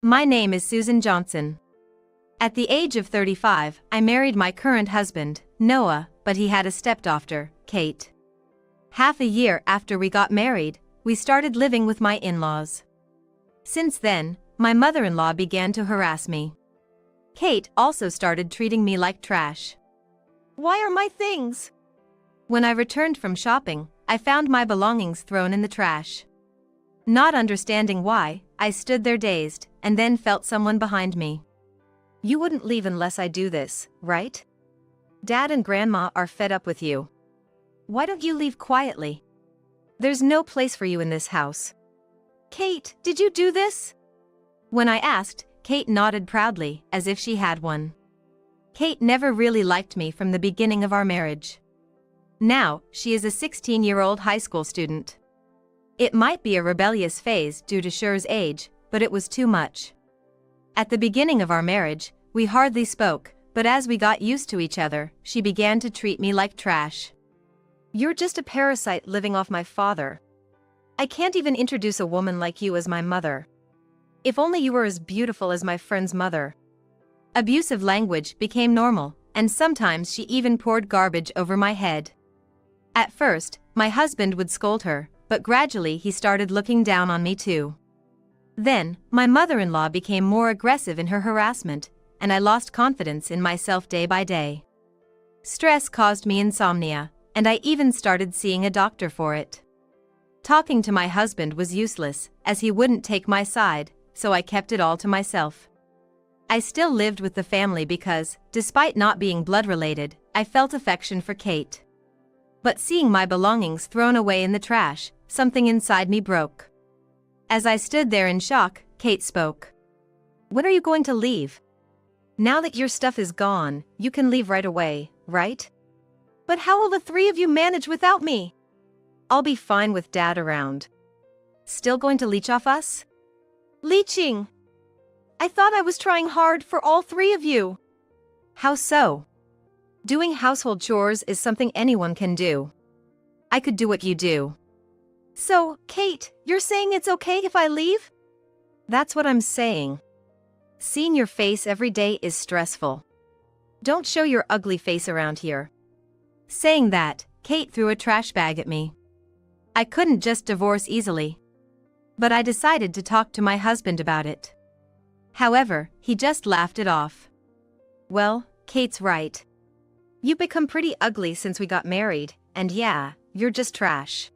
My name is Susan Johnson. At the age of 35, I married my current husband, Noah, but he had a stepdaughter, Kate. Half a year after we got married, we started living with my in-laws. Since then, my mother-in-law began to harass me. Kate also started treating me like trash. Why are my things? When I returned from shopping, I found my belongings thrown in the trash. Not understanding why, I stood there dazed, and then felt someone behind me. You wouldn't leave unless I do this, right? Dad and Grandma are fed up with you. Why don't you leave quietly? There's no place for you in this house. Kate, did you do this? When I asked, Kate nodded proudly, as if she had one. Kate never really liked me from the beginning of our marriage. Now, she is a 16-year-old high school student. It might be a rebellious phase due to Sher's age, but it was too much. At the beginning of our marriage, we hardly spoke, but as we got used to each other, she began to treat me like trash. You're just a parasite living off my father. I can't even introduce a woman like you as my mother. If only you were as beautiful as my friend's mother. Abusive language became normal, and sometimes she even poured garbage over my head. At first, my husband would scold her, but gradually he started looking down on me too. Then, my mother-in-law became more aggressive in her harassment, and I lost confidence in myself day by day. Stress caused me insomnia, and I even started seeing a doctor for it. Talking to my husband was useless, as he wouldn't take my side, so I kept it all to myself. I still lived with the family because, despite not being blood-related, I felt affection for Kate. But seeing my belongings thrown away in the trash, something inside me broke. As I stood there in shock, Kate spoke. When are you going to leave? Now that your stuff is gone, you can leave right away, right? But how will the three of you manage without me? I'll be fine with Dad around. Still going to leech off us? Leeching! I thought I was trying hard for all three of you. How so? Doing household chores is something anyone can do. I could do what you do. So, Kate, you're saying it's okay if I leave? That's what I'm saying. Seeing your face every day is stressful. Don't show your ugly face around here. Saying that, Kate threw a trash bag at me. I couldn't just divorce easily. But I decided to talk to my husband about it. However, he just laughed it off. Well, Kate's right. You've become pretty ugly since we got married, and yeah, you're just trash.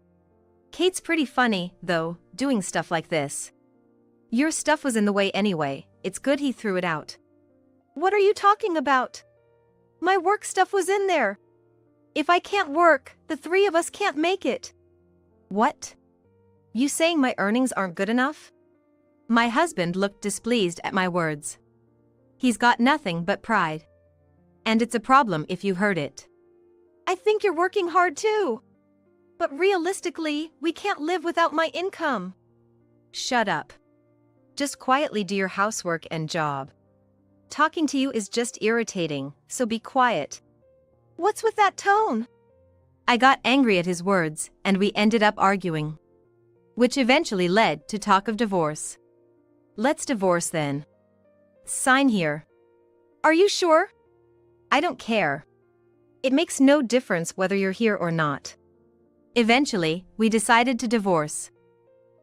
Kate's pretty funny, though, doing stuff like this. Your stuff was in the way anyway, it's good he threw it out. What are you talking about? My work stuff was in there. If I can't work, the three of us can't make it. What? You saying my earnings aren't good enough? My husband looked displeased at my words. He's got nothing but pride. And it's a problem if you hurt it. I think you're working hard too. But realistically, we can't live without my income. Shut up. Just quietly do your housework and job. Talking to you is just irritating, so be quiet. What's with that tone? I got angry at his words, and we ended up arguing. Which eventually led to talk of divorce. Let's divorce then. Sign here. Are you sure? I don't care. It makes no difference whether you're here or not. Eventually, we decided to divorce.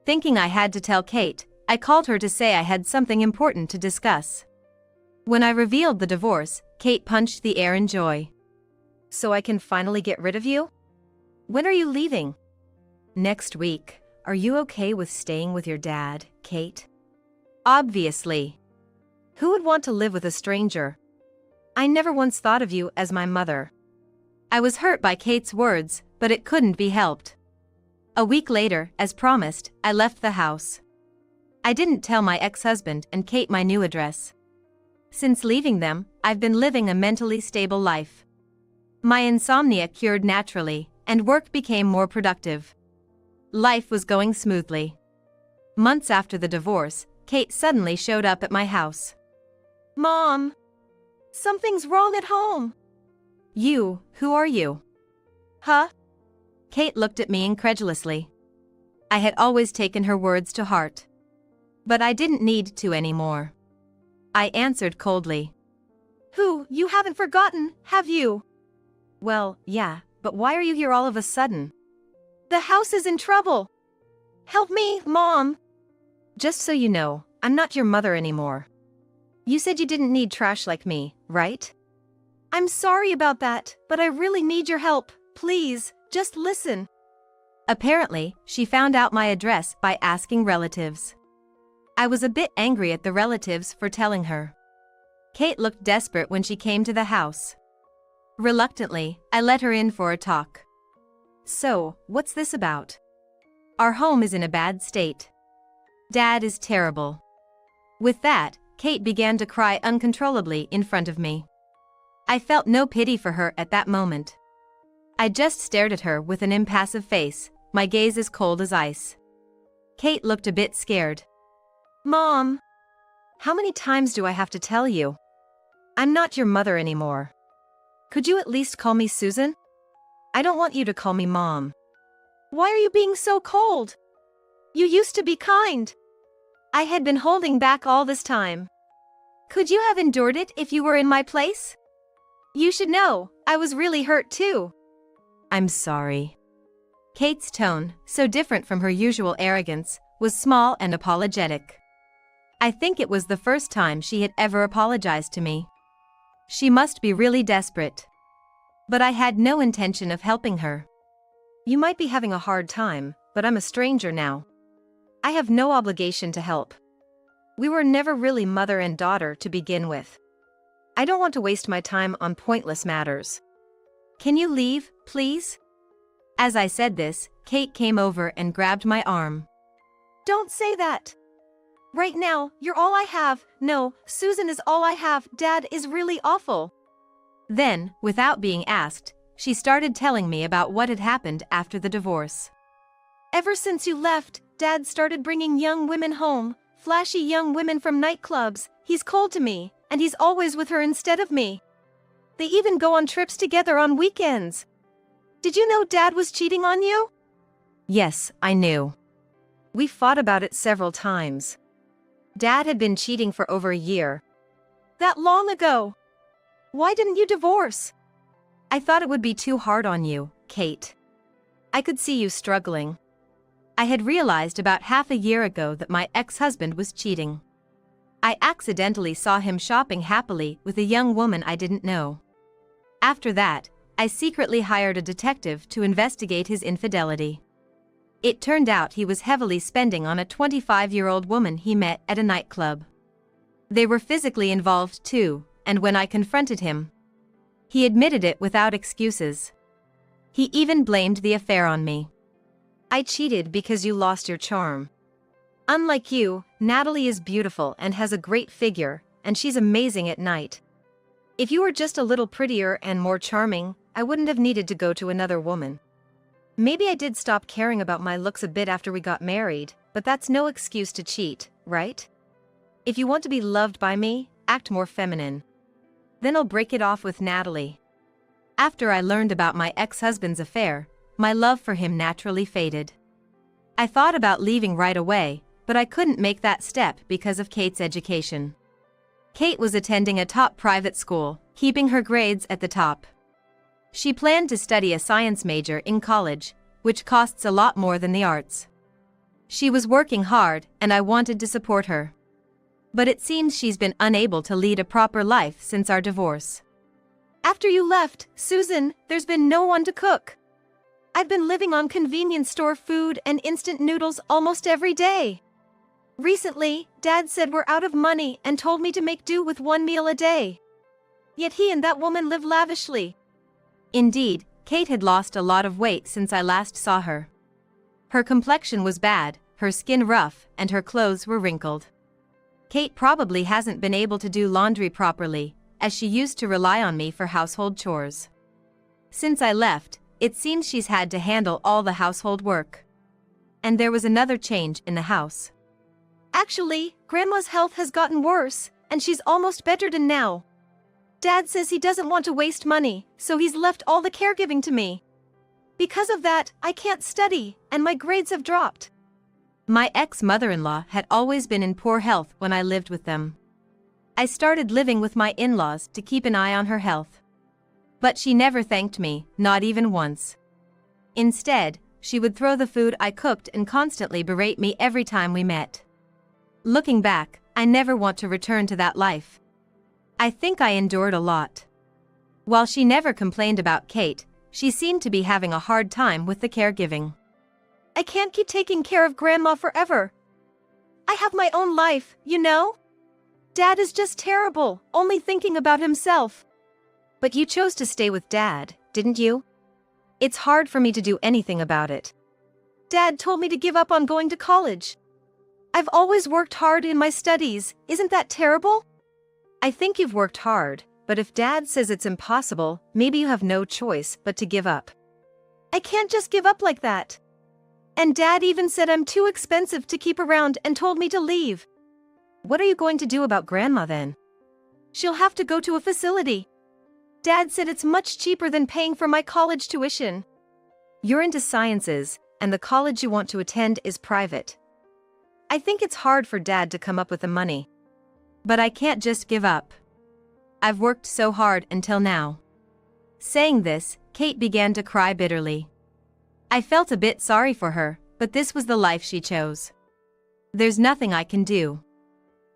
Thinking I had to tell Kate, I called her to say I had something important to discuss. When I revealed the divorce, Kate punched the air in joy. So I can finally get rid of you? When are you leaving? Next week. Are you okay with staying with your dad, Kate? Obviously. Who would want to live with a stranger? I never once thought of you as my mother. I was hurt by Kate's words, but it couldn't be helped. A week later, as promised, I left the house. I didn't tell my ex-husband and Kate my new address. Since leaving them, I've been living a mentally stable life. My insomnia cured naturally, and work became more productive. Life was going smoothly. Months after the divorce, Kate suddenly showed up at my house. Mom! Something's wrong at home. Who are you? Huh? Kate looked at me incredulously. I had always taken her words to heart. But I didn't need to anymore. I answered coldly. Who, you haven't forgotten, have you? Well, yeah, but why are you here all of a sudden? The house is in trouble. Help me, Mom. Just so you know, I'm not your mother anymore. You said you didn't need trash like me, right? I'm sorry about that, but I really need your help. Please, just listen. Apparently, she found out my address by asking relatives. I was a bit angry at the relatives for telling her. Kate looked desperate when she came to the house. Reluctantly, I let her in for a talk. So, what's this about? Our home is in a bad state. Dad is terrible. With that, Kate began to cry uncontrollably in front of me. I felt no pity for her at that moment. I just stared at her with an impassive face, my gaze as cold as ice. Kate looked a bit scared. Mom! How many times do I have to tell you? I'm not your mother anymore. Could you at least call me Susan? I don't want you to call me Mom. Why are you being so cold? You used to be kind. I had been holding back all this time. Could you have endured it if you were in my place? You should know, I was really hurt too. I'm sorry. Kate's tone, so different from her usual arrogance, was small and apologetic. I think it was the first time she had ever apologized to me. She must be really desperate. But I had no intention of helping her. You might be having a hard time, but I'm a stranger now. I have no obligation to help. We were never really mother and daughter to begin with. I don't want to waste my time on pointless matters. Can you leave, please? As I said this, Kate came over and grabbed my arm. Don't say that. Right now, you're all I have. No, Susan is all I have. Dad is really awful. Then, without being asked, she started telling me about what had happened after the divorce. Ever since you left, Dad started bringing young women home, flashy young women from nightclubs. He's cold to me, and he's always with her instead of me. They even go on trips together on weekends. Did you know Dad was cheating on you? Yes, I knew. We fought about it several times. Dad had been cheating for over a year. That long ago. Why didn't you divorce? I thought it would be too hard on you, Kate. I could see you struggling. I had realized about half a year ago that my ex-husband was cheating. I accidentally saw him shopping happily with a young woman I didn't know. After that, I secretly hired a detective to investigate his infidelity. It turned out he was heavily spending on a 25-year-old woman he met at a nightclub. They were physically involved too, and when I confronted him, he admitted it without excuses. He even blamed the affair on me. I cheated because you lost your charm. Unlike you, Natalie is beautiful and has a great figure, and she's amazing at night. If you were just a little prettier and more charming, I wouldn't have needed to go to another woman. Maybe I did stop caring about my looks a bit after we got married, but that's no excuse to cheat, right? If you want to be loved by me, act more feminine. Then I'll break it off with Natalie. After I learned about my ex-husband's affair, my love for him naturally faded. I thought about leaving right away, but I couldn't make that step because of Kate's education. Kate was attending a top private school, keeping her grades at the top. She planned to study a science major in college, which costs a lot more than the arts. She was working hard, and I wanted to support her. But it seems she's been unable to lead a proper life since our divorce. After you left, Susan, there's been no one to cook. I've been living on convenience store food and instant noodles almost every day. Recently, Dad said we're out of money and told me to make do with one meal a day. Yet he and that woman live lavishly. Indeed, Kate had lost a lot of weight since I last saw her. Her complexion was bad, her skin rough, and her clothes were wrinkled. Kate probably hasn't been able to do laundry properly, as she used to rely on me for household chores. Since I left, it seems she's had to handle all the household work. And there was another change in the house. Actually, Grandma's health has gotten worse, and she's almost bedridden now. Dad says he doesn't want to waste money, so he's left all the caregiving to me. Because of that, I can't study, and my grades have dropped. My ex-mother-in-law had always been in poor health when I lived with them. I started living with my in-laws to keep an eye on her health. But she never thanked me, not even once. Instead, she would throw the food I cooked and constantly berate me every time we met. Looking back, I never want to return to that life. I think I endured a lot. While she never complained about Kate, she seemed to be having a hard time with the caregiving. I can't keep taking care of Grandma forever. I have my own life, you know? Dad is just terrible, only thinking about himself. But you chose to stay with Dad, didn't you? It's hard for me to do anything about it. Dad told me to give up on going to college. I've always worked hard in my studies, isn't that terrible? I think you've worked hard, but if Dad says it's impossible, maybe you have no choice but to give up. I can't just give up like that. And Dad even said I'm too expensive to keep around and told me to leave. What are you going to do about Grandma then? She'll have to go to a facility. Dad said it's much cheaper than paying for my college tuition. You're into sciences, and the college you want to attend is private. I think it's hard for Dad to come up with the money. But I can't just give up. I've worked so hard until now. Saying this, Kate began to cry bitterly. I felt a bit sorry for her, but this was the life she chose. There's nothing I can do.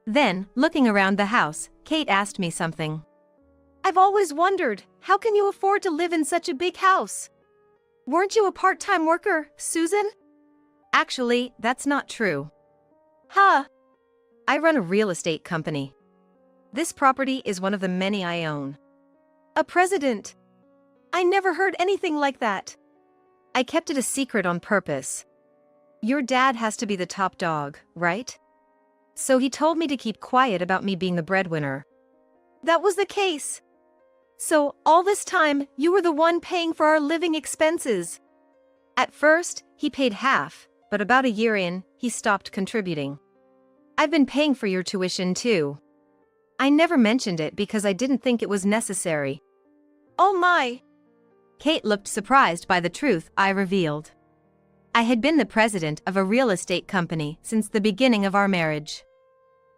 Then, looking around the house, Kate asked me something. I've always wondered, how can you afford to live in such a big house? Weren't you a part-time worker, Susan? Actually, that's not true. Huh? I run a real estate company. This property is one of the many I own. A president? I never heard anything like that. I kept it a secret on purpose. Your dad has to be the top dog, right? So he told me to keep quiet about me being the breadwinner. That was the case. So, all this time, you were the one paying for our living expenses. At first, he paid half, but about a year in, he stopped contributing. I've been paying for your tuition too. I never mentioned it because I didn't think it was necessary. Oh my! Kate looked surprised by the truth I revealed. I had been the president of a real estate company since the beginning of our marriage.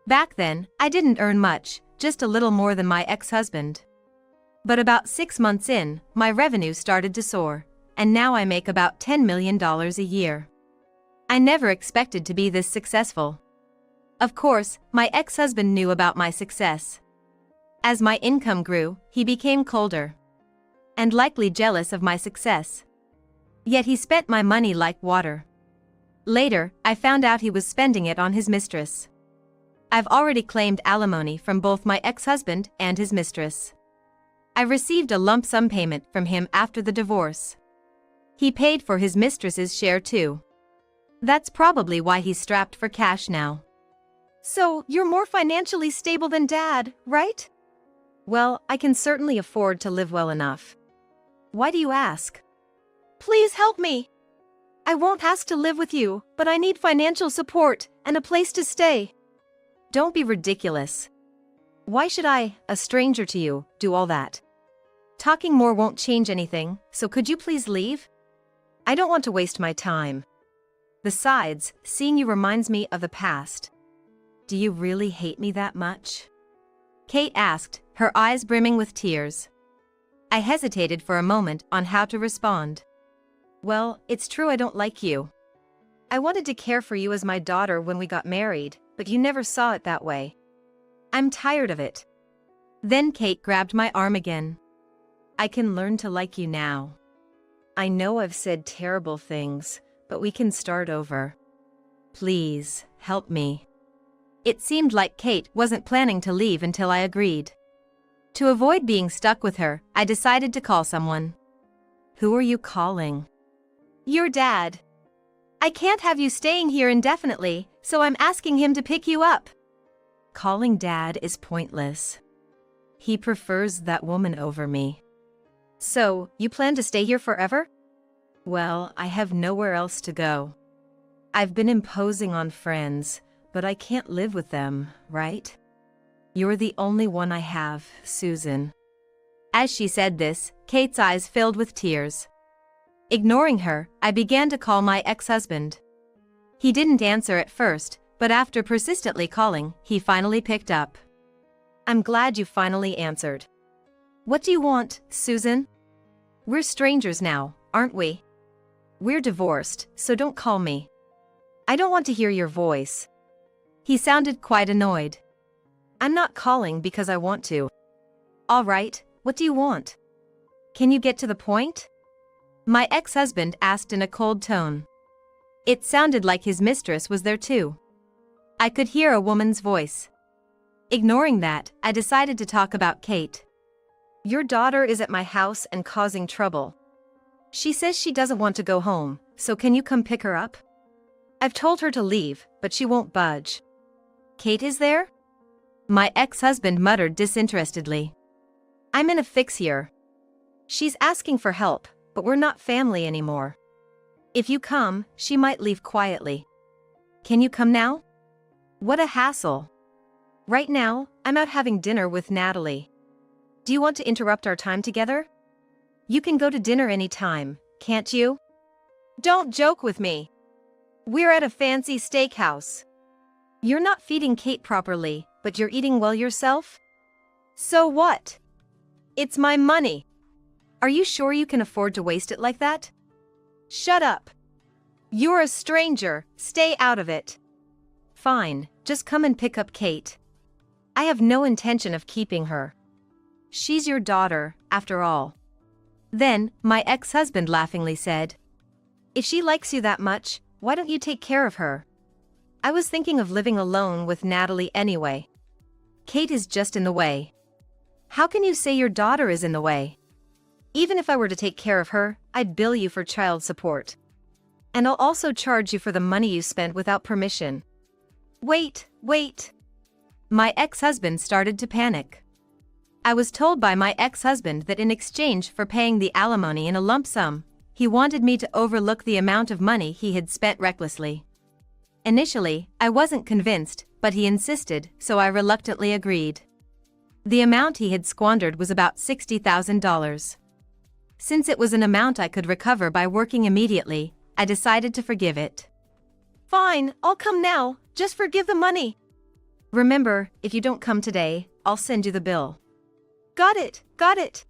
Back then, I didn't earn much, just a little more than my ex-husband. But about 6 months in, my revenue started to soar, and now I make about $10 million a year. I never expected to be this successful. Of course, my ex-husband knew about my success. As my income grew, he became colder. And likely jealous of my success. Yet he spent my money like water. Later, I found out he was spending it on his mistress. I've already claimed alimony from both my ex-husband and his mistress. I received a lump sum payment from him after the divorce. He paid for his mistress's share too. That's probably why he's strapped for cash now. So, you're more financially stable than Dad, right? Well, I can certainly afford to live well enough. Why do you ask? Please help me. I won't ask to live with you, but I need financial support and a place to stay. Don't be ridiculous. Why should I, a stranger to you, do all that? Talking more won't change anything, so could you please leave? I don't want to waste my time. Besides, seeing you reminds me of the past. Do you really hate me that much? Kate asked, her eyes brimming with tears. I hesitated for a moment on how to respond. Well, it's true I don't like you. I wanted to care for you as my daughter when we got married, but you never saw it that way. I'm tired of it. Then Kate grabbed my arm again. I can learn to like you now. I know I've said terrible things, but we can start over. Please, help me. It seemed like Kate wasn't planning to leave until I agreed. To avoid being stuck with her, I decided to call someone. Who are you calling? Your dad. I can't have you staying here indefinitely, so I'm asking him to pick you up. Calling Dad is pointless. He prefers that woman over me. So, you plan to stay here forever? Well, I have nowhere else to go. I've been imposing on friends, but I can't live with them, right? You're the only one I have, Susan. As she said this, Kate's eyes filled with tears. Ignoring her, I began to call my ex-husband. He didn't answer at first, but after persistently calling, he finally picked up. I'm glad you finally answered. What do you want, Susan? We're strangers now, aren't we? We're divorced, so don't call me. I don't want to hear your voice. He sounded quite annoyed. I'm not calling because I want to. All right, what do you want? Can you get to the point? My ex-husband asked in a cold tone. It sounded like his mistress was there too. I could hear a woman's voice. Ignoring that, I decided to talk about Kate. Your daughter is at my house and causing trouble. She says she doesn't want to go home, so can you come pick her up? I've told her to leave, but she won't budge. Kate is there? My ex-husband muttered disinterestedly. I'm in a fix here. She's asking for help, but we're not family anymore. If you come, she might leave quietly. Can you come now? What a hassle. Right now, I'm out having dinner with Natalie. Do you want to interrupt our time together? You can go to dinner anytime, can't you? Don't joke with me. We're at a fancy steakhouse. You're not feeding Kate properly, but you're eating well yourself? So what? It's my money. Are you sure you can afford to waste it like that? Shut up. You're a stranger, stay out of it. Fine, just come and pick up Kate. I have no intention of keeping her. She's your daughter, after all. Then, my ex-husband laughingly said, If she likes you that much, why don't you take care of her? I was thinking of living alone with Natalie anyway. Kate is just in the way. How can you say your daughter is in the way? Even if I were to take care of her, I'd bill you for child support. And I'll also charge you for the money you spent without permission. Wait. My ex-husband started to panic. I was told by my ex-husband that in exchange for paying the alimony in a lump sum, he wanted me to overlook the amount of money he had spent recklessly. Initially, I wasn't convinced, but he insisted, so I reluctantly agreed. The amount he had squandered was about $60,000. Since it was an amount I could recover by working immediately, I decided to forgive it. Fine, I'll come now, just forgive the money. Remember, if you don't come today, I'll send you the bill. Got it.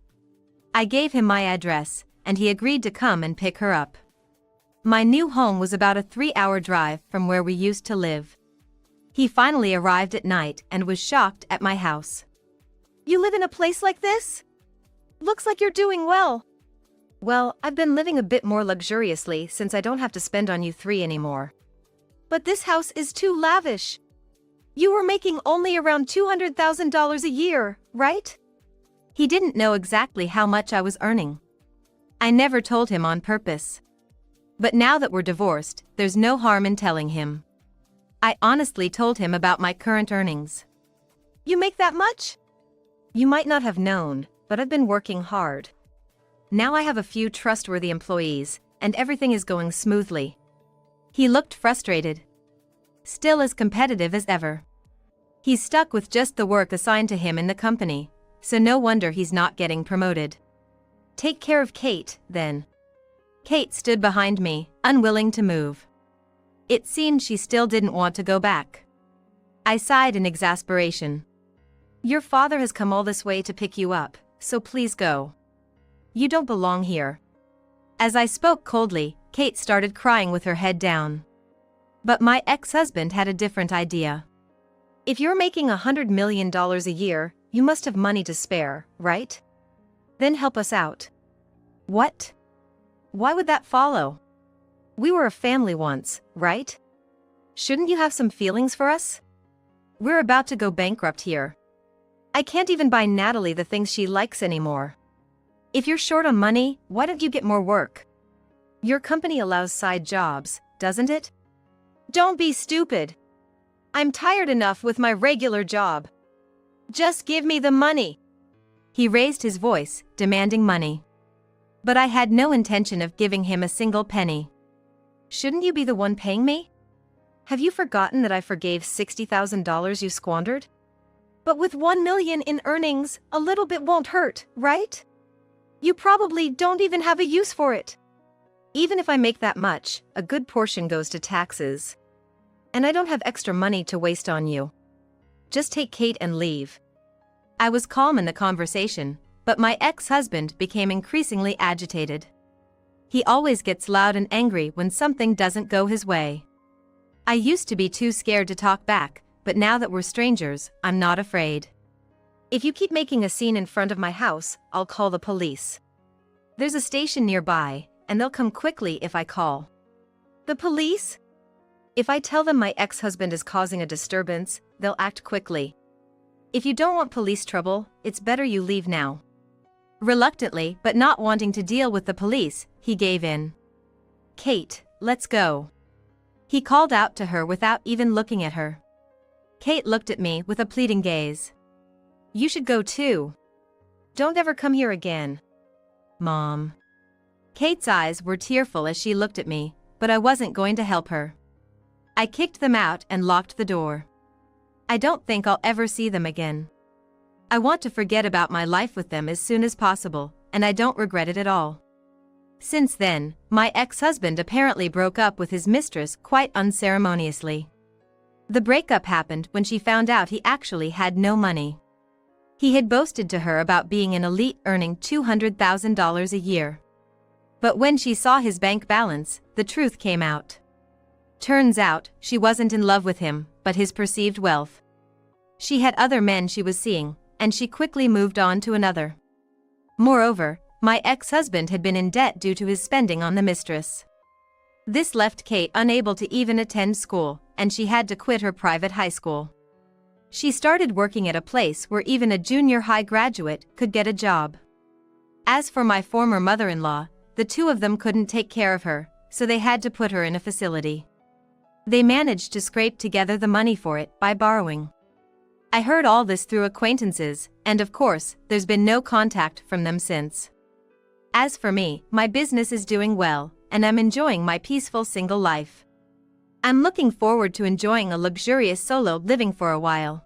I gave him my address, and he agreed to come and pick her up. My new home was about a 3-hour drive from where we used to live. He finally arrived at night and was shocked at my house. You live in a place like this? Looks like you're doing well. Well, I've been living a bit more luxuriously since I don't have to spend on you three anymore. But this house is too lavish. You were making only around $200,000 a year, right? He didn't know exactly how much I was earning. I never told him on purpose. But now that we're divorced, there's no harm in telling him. I honestly told him about my current earnings. You make that much? You might not have known, but I've been working hard. Now I have a few trustworthy employees, and everything is going smoothly. He looked frustrated. Still as competitive as ever. He's stuck with just the work assigned to him in the company, so no wonder he's not getting promoted. Take care of Kate, then. Kate stood behind me, unwilling to move. It seemed she still didn't want to go back. I sighed in exasperation. Your father has come all this way to pick you up, so please go. You don't belong here. As I spoke coldly, Kate started crying with her head down. But my ex-husband had a different idea. If you're making $100 million a year, you must have money to spare, right? Then help us out. What? Why would that follow? We were a family once, right? Shouldn't you have some feelings for us? We're about to go bankrupt here. I can't even buy Natalie the things she likes anymore. If you're short on money, why don't you get more work? Your company allows side jobs, doesn't it? Don't be stupid. I'm tired enough with my regular job. Just give me the money. He raised his voice, demanding money. But I had no intention of giving him a single penny. Shouldn't you be the one paying me? Have you forgotten that I forgave $60,000 you squandered? But with $1 million in earnings, a little bit won't hurt, right? You probably don't even have a use for it. Even if I make that much, a good portion goes to taxes. And I don't have extra money to waste on you. Just take Kate and leave. I was calm in the conversation, but my ex-husband became increasingly agitated. He always gets loud and angry when something doesn't go his way. I used to be too scared to talk back, but now that we're strangers, I'm not afraid. If you keep making a scene in front of my house, I'll call the police. There's a station nearby, and they'll come quickly if I call. The police? If I tell them my ex-husband is causing a disturbance, they'll act quickly. If you don't want police trouble, it's better you leave now. Reluctantly, but not wanting to deal with the police, he gave in. Kate, let's go. He called out to her without even looking at her. Kate looked at me with a pleading gaze. You should go too. Don't ever come here again. Mom. Kate's eyes were tearful as she looked at me, but I wasn't going to help her. I kicked them out and locked the door. I don't think I'll ever see them again. I want to forget about my life with them as soon as possible, and I don't regret it at all. Since then, my ex-husband apparently broke up with his mistress quite unceremoniously. The breakup happened when she found out he actually had no money. He had boasted to her about being an elite earning $200,000 a year. But when she saw his bank balance, the truth came out. Turns out, she wasn't in love with him, but his perceived wealth. She had other men she was seeing, and she quickly moved on to another. Moreover, my ex-husband had been in debt due to his spending on the mistress. This left Kate unable to even attend school, and she had to quit her private high school. She started working at a place where even a junior high graduate could get a job. As for my former mother-in-law, the two of them couldn't take care of her, so they had to put her in a facility. They managed to scrape together the money for it by borrowing. I heard all this through acquaintances, and of course, there's been no contact from them since. As for me, my business is doing well, and I'm enjoying my peaceful single life. I'm looking forward to enjoying a luxurious solo living for a while.